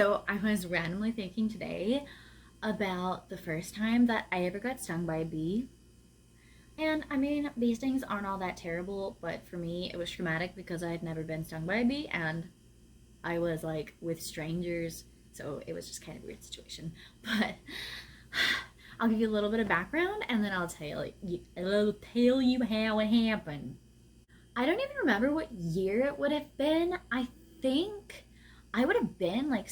So I was randomly thinking today about the first time that I ever got stung by a bee. And I mean, bee stings aren't all that terrible, but for me, it was traumatic because I had never been stung by a bee and I was like with strangers. So it was just kind of a weird situation. But I'll give you a little bit of background and then I'll tell you how it happened. I don't even remember what year it would have been. I think I would have been like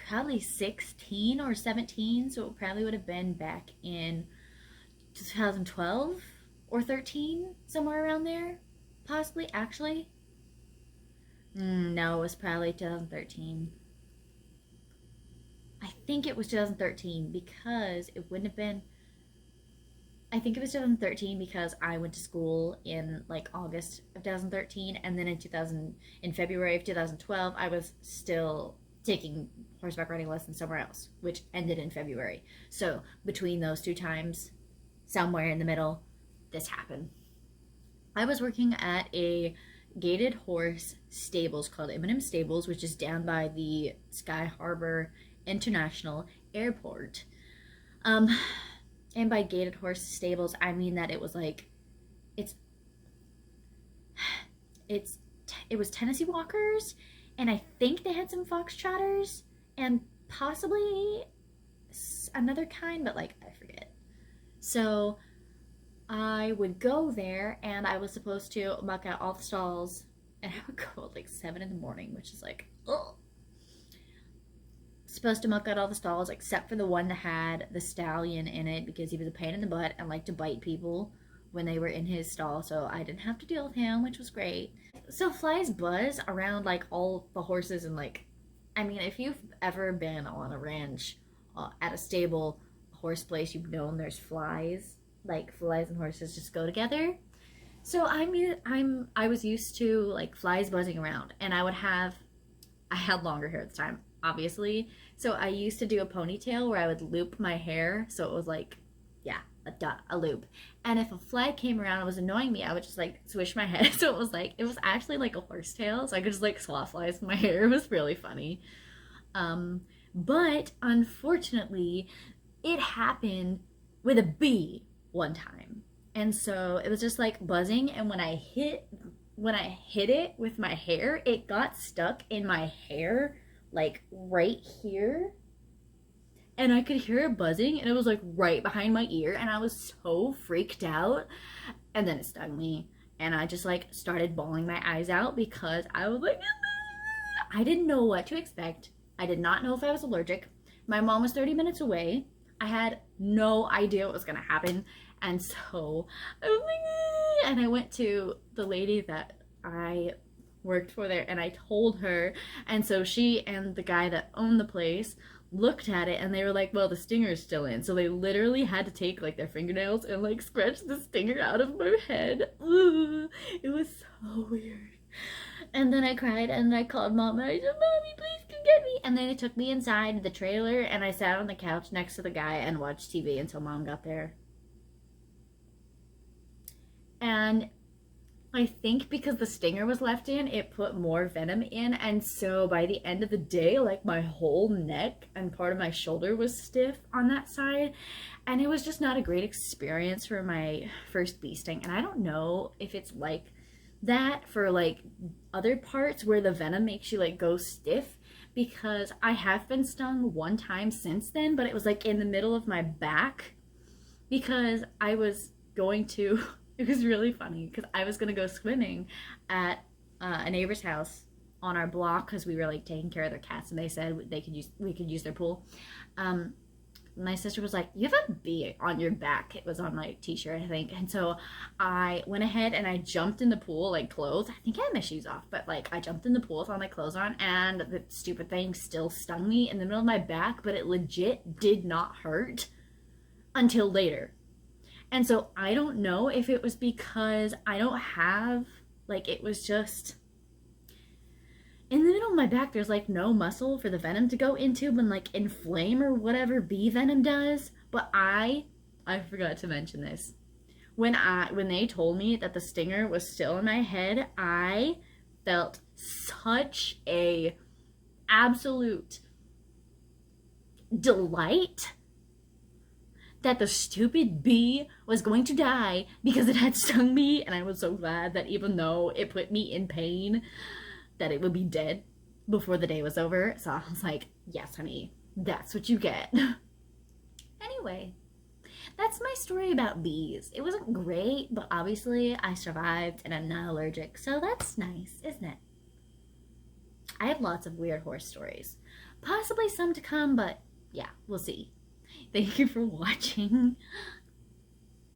probably 16 or 17, so it probably would have been back in 2012 or 13, somewhere around there. Possibly, actually. No, it was probably 2013. I think it was 2013 because it wouldn't have been. I think it was 2013 because I went to school in like August of 2013, and then in February of 2012 I was still taking horseback riding lessons somewhere else, which ended in February. So between those two times, somewhere in the middle, this happened. I was working at a gated horse stables called Eminem Stables, which is down by the Sky Harbor International Airport. Um, and by gated horse stables, I mean that it was like it's it's it was Tennessee Walkers, and I think they had some Foxtrotters and possibly another kind, but like I forget. So I would go there, and I was supposed to muck out all the stalls, and I would go at like 7 in the morning, which is like, ugh. Supposed to muck out all the stalls except for the one that had the stallion in it because he was a pain in the butt and liked to bite people when they were in his stall, so I didn't have to deal with him, which was great. So flies buzz around like all the horses, and like, I mean, if you've ever been on a ranch at a stable horse place, you've known there's flies. Like flies and horses just go together. So I was used to like flies buzzing around, and I had longer hair at the time, obviously. So I used to do a ponytail where I would loop my hair, so it was like, yeah, a loop. And if a fly came around and was annoying me, I would just like swish my head. So it was actually like a horsetail. So I could just like swat flies with my hair. It was really funny. Um, but unfortunately, it happened with a bee one time. And so it was just like buzzing, and when I hit it with my hair, it got stuck in my hair like right here. And I could hear it buzzing, and it was like right behind my ear, and I was so freaked out. And then it stung me, and I just like started bawling my eyes out because I was like, I didn't know what to expect. I did not know if I was allergic. My mom was 30 minutes away. I had no idea what was going to happen. And so I was like, and I went to the lady that I worked for there, and I told her. And so she and the guy that owned the place looked at it, and they were like, well, the stinger is still in. So they literally had to take like their fingernails and like scratch the stinger out of my head. Ugh, it was so weird. And then I cried, and I called mom, and I said, Mommy, please come get me. And then they took me inside the trailer, and I sat on the couch next to the guy and watched TV until mom got there. And I think because the stinger was left in, it put more venom in. And so by the end of the day, like my whole neck and part of my shoulder was stiff on that side. And it was just not a great experience for my first bee sting. And I don't know if it's like that for like other parts where the venom makes you like go stiff, because I have been stung one time since then, but it was like in the middle of my back because I was going to it was really funny because I was going to go swimming at a neighbor's house on our block because we were like taking care of their cats, and they said we could use their pool. My sister was like, you have a bee on your back. It was on my t-shirt, I think. And so I went ahead and I jumped in the pool, like clothes. I think I had my shoes off, but like I jumped in the pool with all my clothes on, and the stupid thing still stung me in the middle of my back, but it legit did not hurt until later. And so I don't know if it was because I don't have, like, it was just in the middle of my back, there's like no muscle for the venom to go into and like inflame or whatever bee venom does. But I forgot to mention this. When they told me that the stinger was still in my head, I felt such a absolute delight that the stupid bee was going to die because it had stung me, and I was so glad that even though it put me in pain, that it would be dead before the day was over. So I was like, yes, honey, that's what you get. Anyway, that's my story about bees. It wasn't great, but obviously I survived and I'm not allergic, so that's nice, isn't it? I have lots of weird horse stories. Possibly some to come, but yeah, we'll see. Thank you for watching.